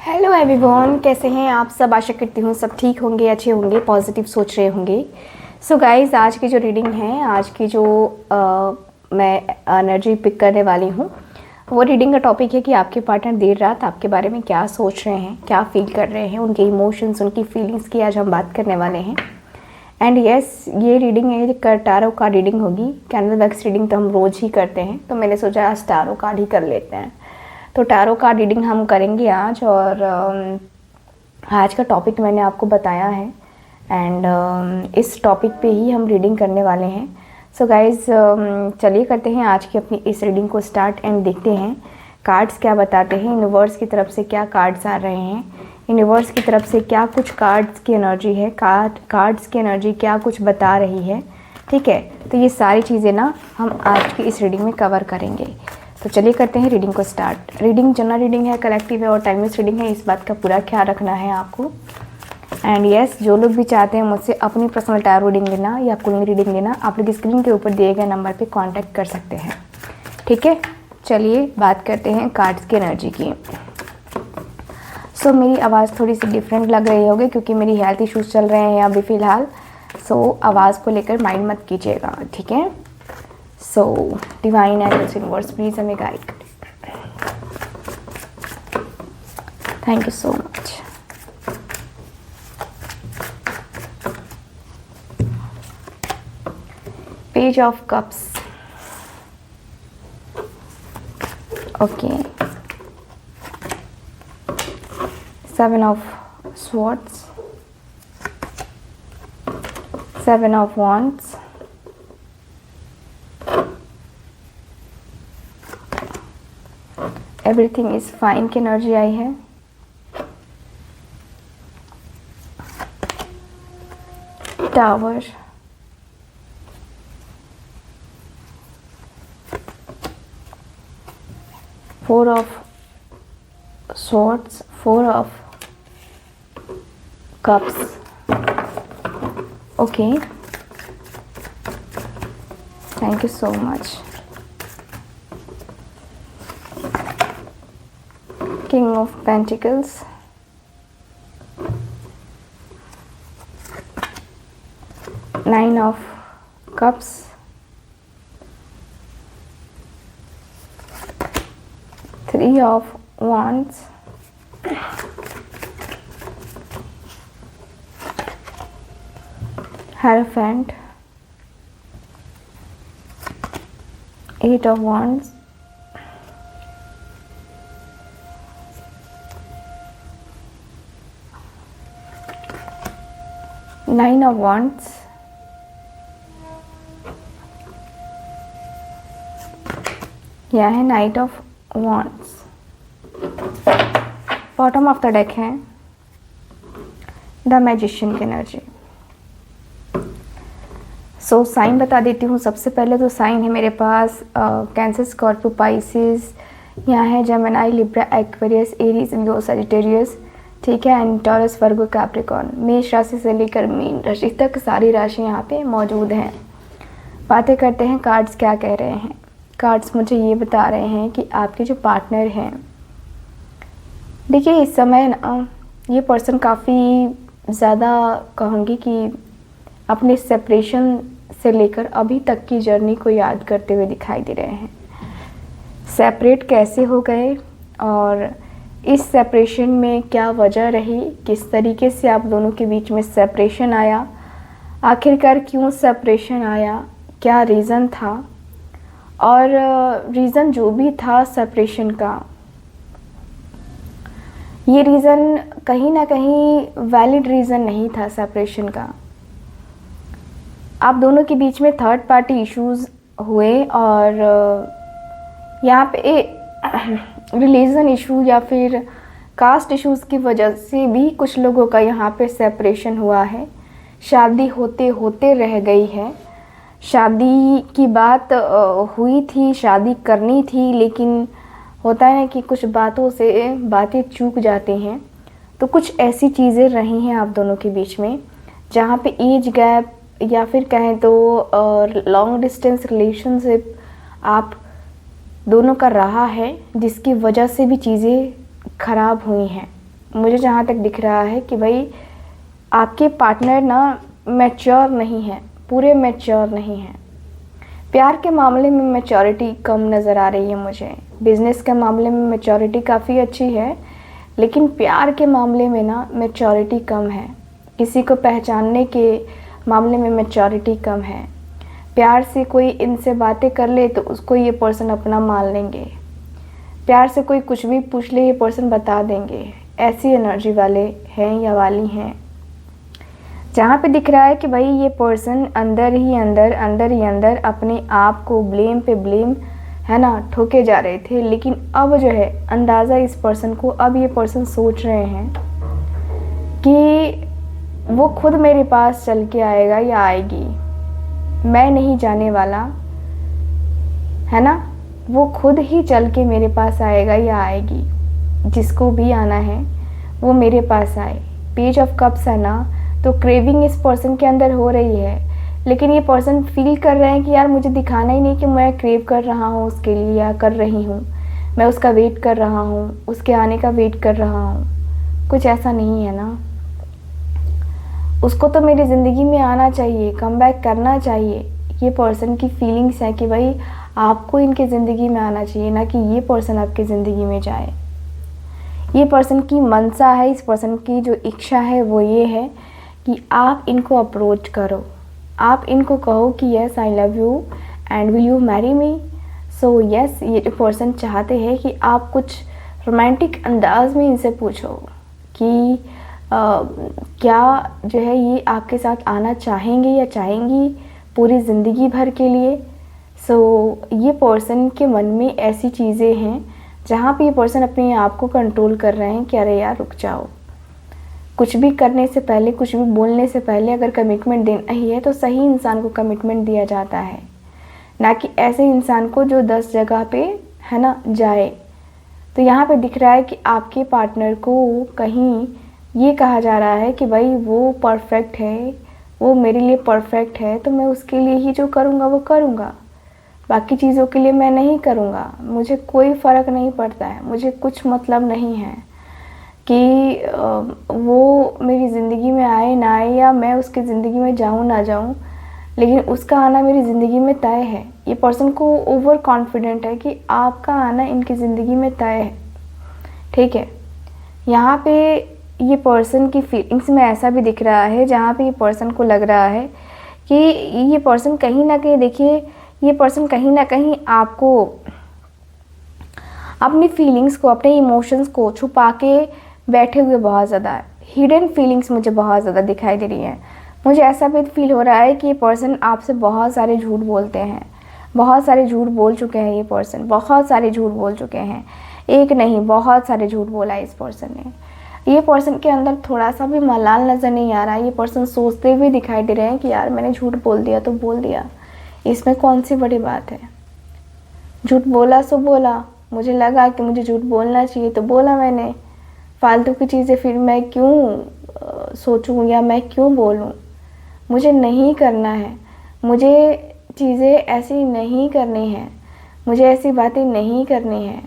Hello everyone, कैसे हैं आप सब। आशा करती हूँ सब ठीक होंगे, अच्छे होंगे, पॉजिटिव सोच रहे होंगे। सो गाइस, आज की जो रीडिंग है, आज की जो मैं एनर्जी पिक करने वाली हूँ, वो रीडिंग का टॉपिक है कि आपके पार्टनर देर रात आपके बारे में क्या सोच रहे हैं, क्या फील कर रहे हैं, उनके इमोशंस, उनकी फीलिंग्स की आज हम बात करने वाले हैं। एंड यस, ये रीडिंग है, टारो कार्ड रीडिंग होगी। कैंडल वैक्स रीडिंग तो हम रोज़ ही करते हैं, तो मैंने सोचा आज टारो कार्ड ही कर लेते हैं। तो टारो कार्ड रीडिंग हम करेंगे आज, और आज का टॉपिक मैंने आपको बताया है एंड इस टॉपिक पे ही हम रीडिंग करने वाले हैं। सो गाइज़, चलिए करते हैं आज की अपनी इस रीडिंग को स्टार्ट एंड देखते हैं कार्ड्स क्या बताते हैं। यूनिवर्स की तरफ से क्या कार्ड्स आ रहे हैं, यूनिवर्स की तरफ से क्या कुछ कार्ड्स की एनर्जी है, कार्ड्स की एनर्जी क्या कुछ बता रही है। ठीक है, तो ये सारी चीज़ें ना हम आज की इस रीडिंग में कवर करेंगे। तो चलिए करते हैं रीडिंग को स्टार्ट। रीडिंग जनरल रीडिंग है, कलेक्टिव है और टाइमलेस रीडिंग है, इस बात का पूरा ख्याल रखना है आपको। एंड यस, जो लोग भी चाहते हैं मुझसे अपनी पर्सनल टैरो रीडिंग लेना या कुंडली रीडिंग लेना, आप लोग स्क्रीन के ऊपर दिए गए नंबर पे कांटेक्ट कर सकते हैं। ठीक है, चलिए बात करते हैं कार्ड्स की एनर्जी की। सो मेरी आवाज़ थोड़ी सी डिफरेंट लग रही होगी क्योंकि मेरी हेल्थ इश्यूज़ चल रहे हैं अभी फ़िलहाल। सो आवाज़ को लेकर माइंड मत कीजिएगा, ठीक है। So, divine angels, universe, please हमें गाइड करें। Thank you so much. Page of cups, okay. Seven of swords, seven of wands, everything is fine की एनर्जी आई है। Tower, four of swords, four of cups, okay. Thank you so much. King of Pentacles, Nine of Cups, Three of Wands, Hierophant, Eight of Wands, Nine of Wands, यह है night of wands. Bottom of the deck है the magician की energy. So sine बता देती हूँ। सबसे पहले तो साइन है मेरे पास कैंसर, स्कॉर्पियो, पाइसिस, यहाँ है जेमिनी, लिब्रा, एक्वेरियस, एरीज, लियो, सजिटेरियस, ठीक है, एंड टॉरस, वर्गो, कैप्रिकॉर्न। मेष राशि से लेकर मीन राशि तक सारी राशि यहाँ पे मौजूद हैं। बातें करते हैं कार्ड्स क्या कह रहे हैं। कार्ड्स मुझे ये बता रहे हैं कि आपके जो पार्टनर हैं, देखिए इस समय ना ये पर्सन काफ़ी ज़्यादा कहूँगी कि अपने सेपरेशन से लेकर अभी तक की जर्नी को याद करते हुए दिखाई दे रहे हैं। सेपरेट कैसे हो गए और इस सेपरेशन में क्या वजह रही, किस तरीके से आप दोनों के बीच में सेपरेशन आया, आखिरकार क्यों सेपरेशन आया, क्या रीज़न था, और रीज़न जो भी था सेपरेशन का, ये रीज़न कहीं ना कहीं वैलिड रीज़न नहीं था सेपरेशन का। आप दोनों के बीच में थर्ड पार्टी इश्यूज़ हुए और यहाँ पे रिलीजन इशू या फिर कास्ट इश्यूज़ की वजह से भी कुछ लोगों का यहाँ पे सेपरेशन हुआ है। शादी होते होते रह गई है। शादी की बात हुई थी, शादी करनी थी, लेकिन होता है ना कि कुछ बातों से बातें चूक जाती हैं। तो कुछ ऐसी चीज़ें रही हैं आप दोनों के बीच में जहाँ पे एज गैप या फिर कहें तो लॉन्ग डिस्टेंस रिलेशनशिप आप दोनों का रहा है, जिसकी वजह से भी चीज़ें ख़राब हुई हैं। मुझे जहाँ तक दिख रहा है कि भाई आपके पार्टनर ना मैच्योर नहीं है, पूरे मैच्योर नहीं है। प्यार के मामले में मैच्योरिटी कम नज़र आ रही है मुझे। बिज़नेस के मामले में मैच्योरिटी काफ़ी अच्छी है, लेकिन प्यार के मामले में ना मैच्योरिटी कम है। किसी को पहचानने के मामले में मैच्योरिटी कम है। प्यार से कोई इनसे बातें कर ले तो उसको ये पर्सन अपना मान लेंगे। प्यार से कोई कुछ भी पूछ ले ये पर्सन बता देंगे। ऐसी एनर्जी वाले हैं या वाली हैं। जहाँ पे दिख रहा है कि भाई ये पर्सन अंदर ही अंदर अपने आप को ब्लेम पे ब्लेम, है ना, ठोके जा रहे थे। लेकिन अब जो है अंदाज़ा इस पर्सन को, अब ये पर्सन सोच रहे हैं कि वो खुद मेरे पास चल के आएगा या आएगी, मैं नहीं जाने वाला, है ना। वो खुद ही चल के मेरे पास आएगा या आएगी। जिसको भी आना है वो मेरे पास आए। पेज ऑफ कप्स है ना, तो क्रेविंग इस पर्सन के अंदर हो रही है, लेकिन ये पर्सन फील कर रहे हैं कि यार मुझे दिखाना ही नहीं कि मैं क्रेव कर रहा हूँ उसके लिए या कर रही हूँ, मैं उसका वेट कर रहा हूँ, उसके आने का वेट कर रहा हूँ। कुछ ऐसा नहीं है ना। उसको तो मेरी ज़िंदगी में आना चाहिए, कम बैक करना चाहिए। ये पर्सन की फीलिंग्स है कि भाई आपको इनके ज़िंदगी में आना चाहिए, ना कि ये पर्सन आपकी ज़िंदगी में जाए। ये पर्सन की मनसा है, इस पर्सन की जो इच्छा है वो ये है कि आप इनको अप्रोच करो, आप इनको कहो कि yes I love you and will you marry me. So yes, ये जो पर्सन चाहते हैं कि आप कुछ रोमांटिक अंदाज में इनसे पूछो कि क्या जो है ये आपके साथ आना चाहेंगे या चाहेंगी पूरी ज़िंदगी भर के लिए। ये पर्सन के मन में ऐसी चीज़ें हैं जहाँ पे ये पर्सन अपने आप को कंट्रोल कर रहे हैं कि अरे यार रुक जाओ। कुछ भी करने से पहले, कुछ भी बोलने से पहले अगर कमिटमेंट देना ही है तो सही इंसान को कमिटमेंट दिया जाता है, ना कि ऐसे इंसान को जो 10 जगह पे, है ना, जाए। तो यहाँ पे दिख रहा है कि आपके पार्टनर को कहीं ये कहा जा रहा है कि भाई वो परफेक्ट है, वो मेरे लिए परफेक्ट है, तो मैं उसके लिए ही जो करूँगा वो करूँगा, बाकी चीज़ों के लिए मैं नहीं करूँगा। मुझे कोई फ़र्क नहीं पड़ता है, मुझे कुछ मतलब नहीं है कि वो मेरी ज़िंदगी में आए ना आए या मैं उसकी ज़िंदगी में जाऊँ ना जाऊँ, लेकिन उसका आना मेरी ज़िंदगी में तय है। ये पर्सन को ओवर कॉन्फिडेंट है कि आपका आना इनकी ज़िंदगी में तय है, ठीक है। यहाँ पे ये पर्सन की फीलिंग्स में ऐसा भी दिख रहा है जहाँ पे ये पर्सन को लग रहा है कि ये पर्सन कहीं ना कहीं, देखिए, ये पर्सन कहीं ना कहीं आपको अपनी फीलिंग्स को, अपने इमोशंस को छुपा के बैठे हुए बहुत ज़्यादा हिडन फीलिंग्स मुझे बहुत ज़्यादा दिखाई दे रही हैं। मुझे ऐसा भी फील हो रहा है कि ये पर्सन आपसे बहुत सारे झूठ बोलते हैं, बहुत सारे झूठ बोल चुके हैं। ये पर्सन बहुत सारे झूठ बोल चुके हैं, एक नहीं बहुत सारे झूठ बोला है इस पर्सन ने। ये पर्सन के अंदर थोड़ा सा भी मलाल नज़र नहीं आ रहा है। ये पर्सन सोचते हुए दिखाई दे रहे हैं कि यार मैंने झूठ बोल दिया तो बोल दिया, इसमें कौन सी बड़ी बात है। झूठ बोला सो बोला, मुझे लगा कि मुझे झूठ बोलना चाहिए तो बोला मैंने। फालतू की चीज़ें फिर मैं क्यों सोचूं या मैं क्यों बोलूं। मुझे नहीं करना है, मुझे चीज़ें ऐसी नहीं करनी है, मुझे ऐसी बातें नहीं करनी है।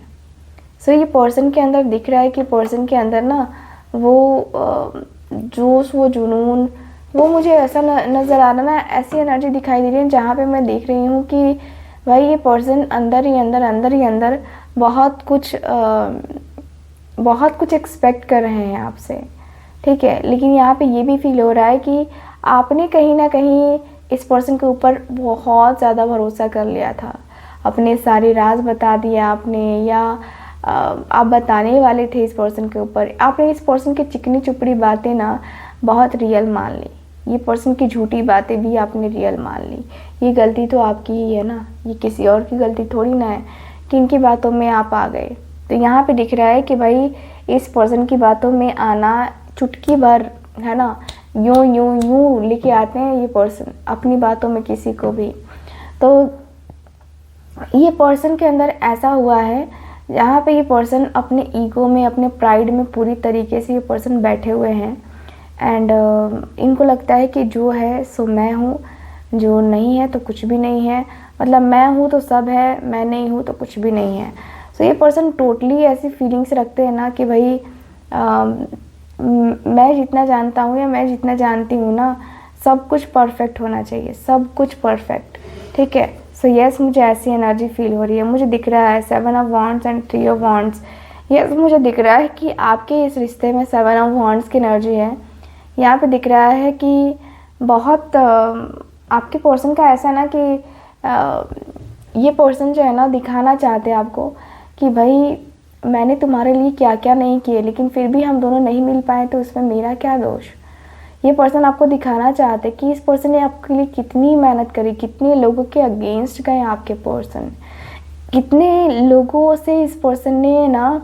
ये पर्सन के अंदर दिख रहा है कि पर्सन के अंदर ना वो जोश, वो जुनून, वो मुझे ऐसा नज़र आ रहा ना, ऐसी एनर्जी दिखाई दे रही है जहाँ पे मैं देख रही हूँ कि भाई ये पर्सन अंदर ही अंदर बहुत कुछ एक्सपेक्ट कर रहे हैं आपसे, ठीक है। लेकिन यहाँ पे ये भी फील हो रहा है कि आपने कहीं ना कहीं इस पर्सन के ऊपर बहुत ज़्यादा भरोसा कर लिया था, अपने सारे राज बता दिया आपने, या आप बताने वाले थे इस पर्सन के ऊपर। आपने इस पर्सन की चिकनी चुपड़ी बातें ना बहुत रियल मान ली, ये पर्सन की झूठी बातें भी आपने रियल मान ली। ये गलती तो आपकी ही है ना, ये किसी और की गलती थोड़ी ना है कि इनकी बातों में आप आ गए। तो यहाँ पे दिख रहा है कि भाई इस पर्सन की बातों में आना चुटकी भर, है ना, यूं लेके आते हैं ये पर्सन अपनी बातों में किसी को भी। तो ये पर्सन के अंदर ऐसा हुआ है जहाँ पे ये पर्सन अपने ईगो में, अपने प्राइड में पूरी तरीके से ये पर्सन बैठे हुए हैं। एंड इनको लगता है कि जो है सो मैं हूँ, जो नहीं है तो कुछ भी नहीं है, मतलब मैं हूँ तो सब है, मैं नहीं हूँ तो कुछ भी नहीं है। ये पर्सन टोटली ऐसी फीलिंग्स रखते हैं ना कि भाई मैं जितना जानता हूँ या मैं जितना जानती हूँ ना, सब कुछ परफेक्ट होना चाहिए, सब कुछ परफेक्ट, ठीक है। सो यस, मुझे ऐसी एनर्जी फील हो रही है। मुझे दिख रहा है 7 of wands and 3 of wands. Yes, मुझे दिख रहा है कि आपके इस रिश्ते में 7 ऑफ वॉन्ड्स की एनर्जी है। यहाँ पे दिख रहा है कि बहुत आपके पर्सन का ऐसा ना कि ये पर्सन जो है ना दिखाना चाहते हैं आपको कि भाई मैंने तुम्हारे लिए क्या क्या नहीं किए, लेकिन फिर भी हम दोनों नहीं मिल पाए, तो उसमें मेरा क्या दोष। ये पर्सन आपको दिखाना चाहते कि इस पर्सन ने आपके लिए कितनी मेहनत करी, कितने लोगों के अगेंस्ट गए आपके पर्सन, कितने लोगों से इस पर्सन ने ना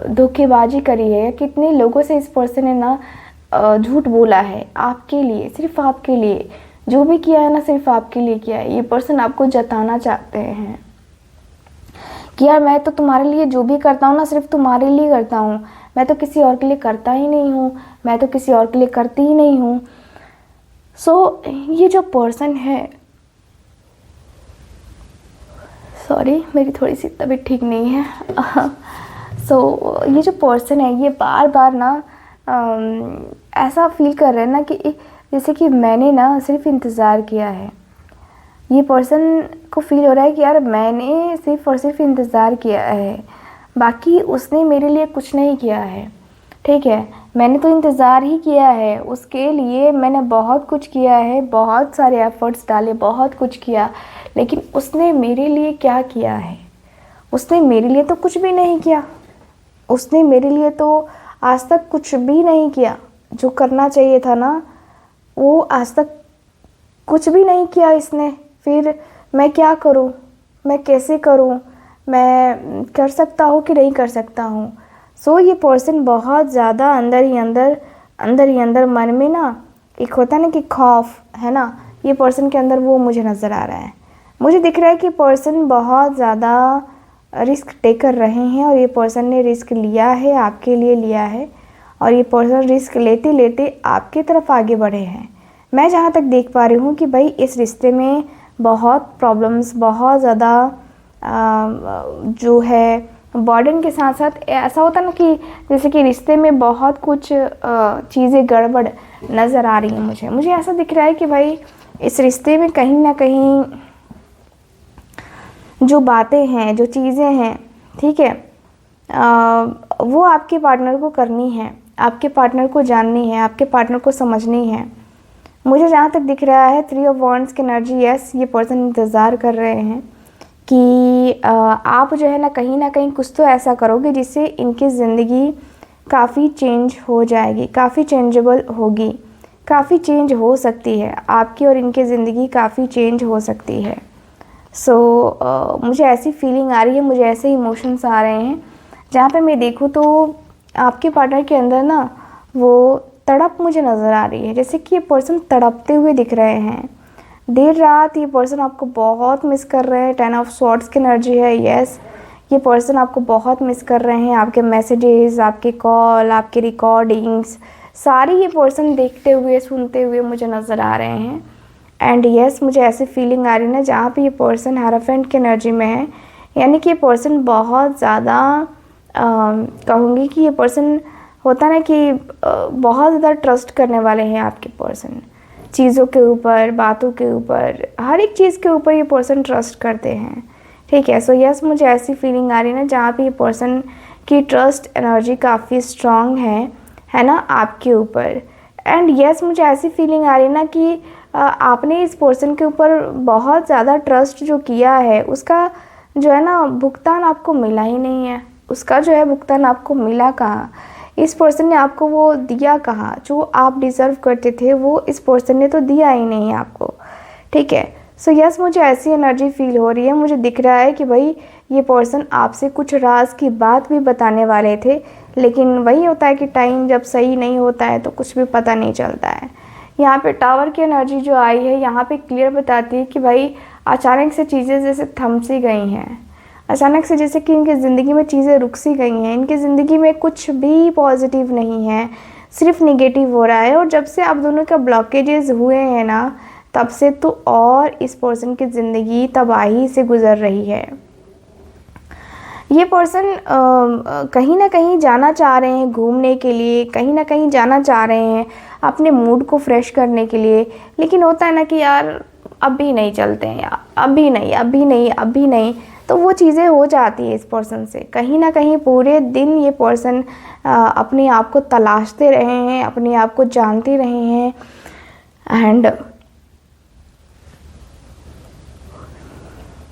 धोखेबाजी करी है, कितने लोगों से इस पर्सन ने ना झूठ बोला है आपके लिए, सिर्फ आपके लिए। जो भी किया है ना सिर्फ आपके लिए किया है। ये पर्सन आपको जताना चाहते हैं कि यार मैं तो तुम्हारे लिए जो भी करता हूँ ना सिर्फ तुम्हारे लिए करता हूँ, मैं तो किसी और के लिए करता ही नहीं हूँ, मैं तो किसी और के लिए करती ही नहीं हूँ। सो ये जो पर्सन है, सॉरी मेरी थोड़ी सी तबीयत ठीक नहीं है। सो ये जो पर्सन है ये बार बार ना ऐसा फील कर रहे हैं ना कि जैसे कि मैंने ना सिर्फ इंतज़ार किया है। ये पर्सन को फील हो रहा है कि यार मैंने सिर्फ और सिर्फ इंतज़ार किया है, बाकी उसने मेरे लिए कुछ नहीं किया है, ठीक है। मैंने तो इंतज़ार ही किया है, उसके लिए मैंने बहुत कुछ किया है, बहुत सारे एफ़र्ट्स डाले, बहुत कुछ किया, लेकिन उसने मेरे लिए क्या किया है? उसने मेरे लिए तो कुछ भी नहीं किया। उसने मेरे लिए तो आज तक कुछ भी नहीं किया। जो करना चाहिए था ना वो आज तक कुछ भी नहीं किया इसने। फिर मैं क्या करूं? मैं कैसे करूं? मैं कर सकता हूं कि नहीं कर सकता हूं? सो ये पर्सन बहुत ज़्यादा अंदर ही अंदर मन में ना एक होता है ना कि खौफ है ना, ये पर्सन के अंदर वो मुझे नज़र आ रहा है। मुझे दिख रहा है कि पर्सन बहुत ज़्यादा रिस्क टेकर रहे हैं और ये पर्सन ने रिस्क लिया है, आपके लिए लिया है, और ये पर्सन रिस्क लेते लेते आपकी तरफ आगे बढ़े हैं। मैं जहाँ तक देख पा रही हूँ कि भाई इस रिश्ते में बहुत प्रॉब्लम्स, बहुत ज़्यादा जो है बर्डन के साथ साथ ऐसा होता ना कि जैसे कि रिश्ते में बहुत कुछ चीज़ें गड़बड़ नज़र आ रही हैं। मुझे ऐसा दिख रहा है कि भाई इस रिश्ते में कहीं ना कहीं जो बातें हैं, जो चीज़ें हैं, ठीक है, वो आपके पार्टनर को करनी है, आपके पार्टनर को जाननी है, आपके पार्टनर को समझनी है। मुझे जहाँ तक दिख रहा है 3 ऑफ वॉन्ड्स की एनर्जी, यस ये पर्सन इंतज़ार कर रहे हैं कि आप जो है ना कहीं कुछ तो ऐसा करोगे जिससे इनकी ज़िंदगी काफ़ी चेंज हो जाएगी, काफ़ी चेंजेबल होगी, काफ़ी चेंज हो सकती है आपकी और इनकी ज़िंदगी काफ़ी चेंज हो सकती है। सो मुझे ऐसी फीलिंग आ रही है, मुझे ऐसे इमोशंस आ रहे हैं। जहाँ पे मैं देखूँ तो आपके पार्टनर के अंदर ना वो तड़प मुझे नज़र आ रही है, जैसे कि ये पर्सन तड़पते हुए दिख रहे हैं। देर रात ये पर्सन आपको बहुत मिस कर रहे हैं। 10 ऑफ स्वॉर्ड्स की एनर्जी है, यस ये पर्सन आपको बहुत मिस कर रहे हैं। आपके मैसेजेस, आपके कॉल, आपके रिकॉर्डिंग्स सारी ये पर्सन देखते हुए सुनते हुए मुझे नज़र आ रहे हैं। एंड यस मुझे ऐसी फीलिंग आ रही है ना जहाँ पे ये पर्सन हेरोफेंट की एनर्जी में है, यानी कि ये पर्सन बहुत ज़्यादा कहूँगी कि ये पर्सन होता ना कि बहुत ज़्यादा ट्रस्ट करने वाले हैं आपके पर्सन। चीज़ों के ऊपर, बातों के ऊपर, हर एक चीज़ के ऊपर ये पर्सन ट्रस्ट करते हैं, ठीक है। सो यस मुझे ऐसी फीलिंग आ रही है ना जहाँ पे ये पर्सन की ट्रस्ट एनर्जी काफ़ी स्ट्रॉन्ग है ना आपके ऊपर। एंड यस मुझे ऐसी फीलिंग आ रही है ना कि आपने इस पर्सन के ऊपर बहुत ज़्यादा ट्रस्ट जो किया है उसका जो है ना भुगतान आपको मिला ही नहीं है। उसका जो है भुगतान आपको मिला कहाँ? इस पर्सन ने आपको वो दिया कहाँ? जो आप डिज़र्व करते थे वो इस पर्सन ने तो दिया ही नहीं आपको, ठीक है। सो यस मुझे ऐसी एनर्जी फील हो रही है। मुझे दिख रहा है कि भाई ये पर्सन आपसे कुछ राज की बात भी बताने वाले थे, लेकिन वही होता है कि टाइम जब सही नहीं होता है तो कुछ भी पता नहीं चलता है। यहाँ पे टावर की एनर्जी जो आई है यहाँ पे क्लियर बताती है कि भाई अचानक से चीज़ें जैसे थम सी गई हैं, अचानक से जैसे कि इनकी ज़िंदगी में चीज़ें रुक सी गई हैं, इनकी ज़िंदगी में कुछ भी पॉजिटिव नहीं है, सिर्फ निगेटिव हो रहा है। और जब से आप दोनों का ब्लॉकेजेस हुए हैं ना तब से तो और इस पर्सन की ज़िंदगी तबाही से गुज़र रही है। ये पर्सन कहीं ना कहीं जाना चाह रहे हैं घूमने के लिए, कहीं ना कहीं जाना चाह रहे हैं अपने मूड को फ्रेश करने के लिए, लेकिन होता है ना कि यार अभी नहीं चलते हैं यार, अभी नहीं अभी नहीं अभी नहीं, तो वो चीज़ें हो जाती है इस पर्सन से। कहीं ना कहीं पूरे दिन ये पर्सन अपने आप को तलाशते रहे हैं, अपने आप को जानते रहे हैं। एंड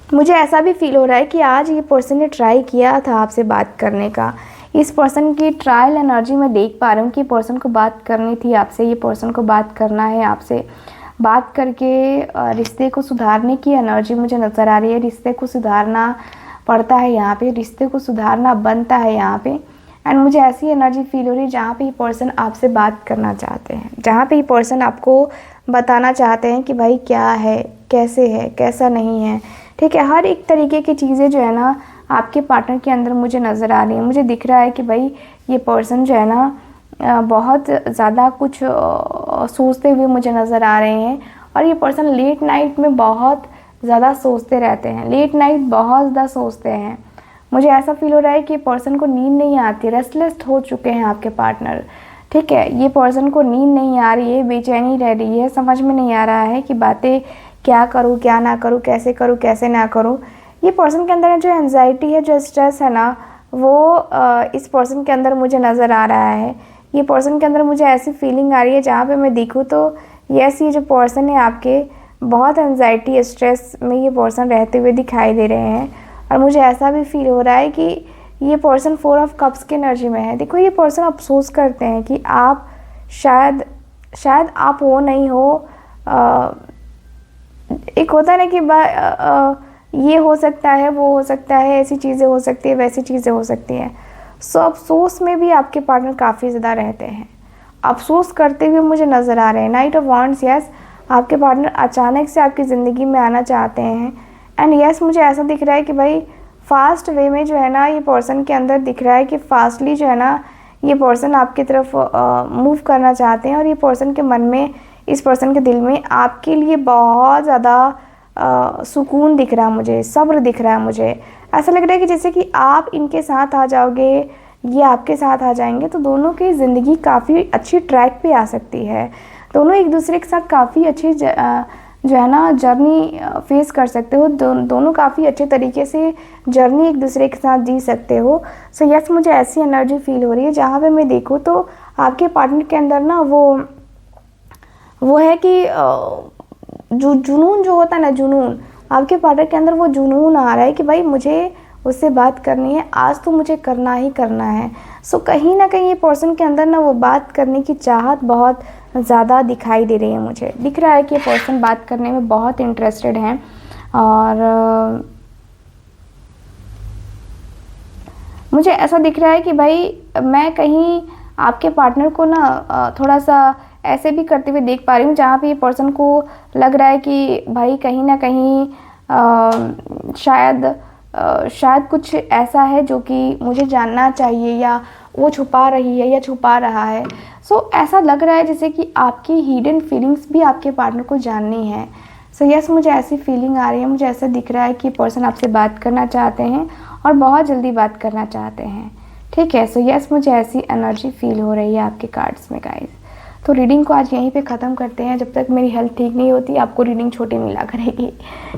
मुझे ऐसा भी फील हो रहा है कि आज ये पर्सन ने ट्राई किया था आपसे बात करने का। इस पर्सन की ट्रायल एनर्जी में देख पा रही हूँ कि पर्सन को बात करनी थी आपसे, ये पर्सन को बात करना है आपसे, बात करके रिश्ते को सुधारने की एनर्जी मुझे नज़र आ रही है। रिश्ते को सुधारना पड़ता है यहाँ पे, रिश्ते को सुधारना बनता है यहाँ पे। एंड मुझे ऐसी एनर्जी फील हो रही है जहाँ पे ये पर्सन आपसे बात करना चाहते हैं, जहाँ पे ये पर्सन आपको बताना चाहते हैं कि भाई क्या है, कैसा नहीं है, ठीक है। हर एक तरीके की चीज़ें जो है ना आपके पार्टनर के अंदर मुझे नज़र आ रही है। मुझे दिख रहा है कि भाई ये पर्सन जो है ना बहुत ज़्यादा कुछ सोचते हुए मुझे नज़र आ रहे हैं। और ये पर्सन लेट नाइट में बहुत ज़्यादा सोचते रहते हैं, लेट नाइट बहुत ज़्यादा सोचते हैं। मुझे ऐसा फील हो रहा है कि पर्सन को नींद नहीं आती, रेस्टलेस हो चुके हैं आपके पार्टनर, ठीक है। ये पर्सन को नींद नहीं आ रही है, बेचैनी रह रही है, समझ में नहीं आ रहा है कि बातें क्या करूँ क्या ना करूँ, कैसे ना करूँ। ये पर्सन के अंदर जो एंजाइटी है, जो स्ट्रेस है ना, वो इस पर्सन के अंदर मुझे नज़र आ रहा है। ये पर्सन के अंदर मुझे ऐसी फीलिंग आ रही है जहाँ पे मैं देखूँ तो यस, ये जो पर्सन है आपके बहुत एंजाइटी स्ट्रेस में ये पर्सन रहते हुए दिखाई दे रहे हैं। और मुझे ऐसा भी फील हो रहा है कि ये पर्सन 4 ऑफ कप्स की एनर्जी में है। देखो ये पर्सन अफसोस करते हैं कि आप शायद आप हो नहीं हो। एक होता है ना कि ये हो सकता है, वो हो सकता है, ऐसी चीज़ें हो सकती है, वैसी चीज़ें हो सकती हैं। सो अफसोस में भी आपके पार्टनर काफ़ी ज़्यादा रहते हैं, अफसोस करते हुए मुझे नज़र आ रहे हैं। नाइट ऑफ वांड्स, यस, आपके पार्टनर अचानक से आपकी ज़िंदगी में आना चाहते हैं। एंड यस, मुझे ऐसा दिख रहा है कि भाई फास्ट वे में जो है ना ये पर्सन के अंदर दिख रहा है कि फास्टली जो है ना ये पर्सन आपकी तरफ मूव करना चाहते हैं। और ये पर्सन के मन में, इस पर्सन के दिल में आपके लिए बहुत ज़्यादा सुकून दिख रहा है मुझे, सब्र दिख रहा है मुझे। ऐसा लग रहा है कि जैसे कि आप इनके साथ आ जाओगे, ये आपके साथ आ जाएंगे, तो दोनों की ज़िंदगी काफ़ी अच्छी ट्रैक पे आ सकती है। दोनों एक दूसरे के साथ काफ़ी अच्छी जो है ना जर्नी फेस कर सकते हो। दोनों काफ़ी अच्छे तरीके से जर्नी एक दूसरे के साथ जी सकते हो। सो यस, मुझे ऐसी एनर्जी फील हो रही है जहाँ पे मैं देखूँ तो आपके पार्टनर के अंदर ना वो है कि जो जुनून जो होता है ना, जुनून, आपके पार्टनर के अंदर वो जुनून आ रहा है कि भाई मुझे उससे बात करनी है, आज तो मुझे करना ही करना है। सो कहीं ना कहीं ये पर्सन के अंदर ना वो बात करने की चाहत बहुत ज़्यादा दिखाई दे रही है। मुझे दिख रहा है कि ये पर्सन बात करने में बहुत इंटरेस्टेड हैं। और मुझे ऐसा दिख रहा है कि भाई मैं कहीं आपके पार्टनर को ना थोड़ा सा ऐसे भी करते हुए देख पा रही हूँ जहाँ पे ये पर्सन को लग रहा है कि भाई कहीं ना कहीं शायद कुछ ऐसा है जो कि मुझे जानना चाहिए, या वो छुपा रही है या छुपा रहा है। सो ऐसा लग रहा है जैसे कि आपकी हिडन फीलिंग्स भी आपके पार्टनर को जाननी है। सो यस, मुझे ऐसी फीलिंग आ रही है, मुझे ऐसा दिख रहा है कि पर्सन आपसे बात करना चाहते हैं और बहुत जल्दी बात करना चाहते हैं, ठीक है। सो यस, मुझे ऐसी एनर्जी फील हो रही है आपके कार्ड्स में गाइस। तो रीडिंग को आज यहीं पे ख़त्म करते हैं। जब तक मेरी हेल्थ ठीक नहीं होती आपको रीडिंग छोटी मिला करेगी,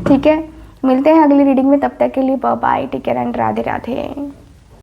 ठीक है। मिलते हैं अगली रीडिंग में, तब तक के लिए bye bye, take care and Radhe Radhe.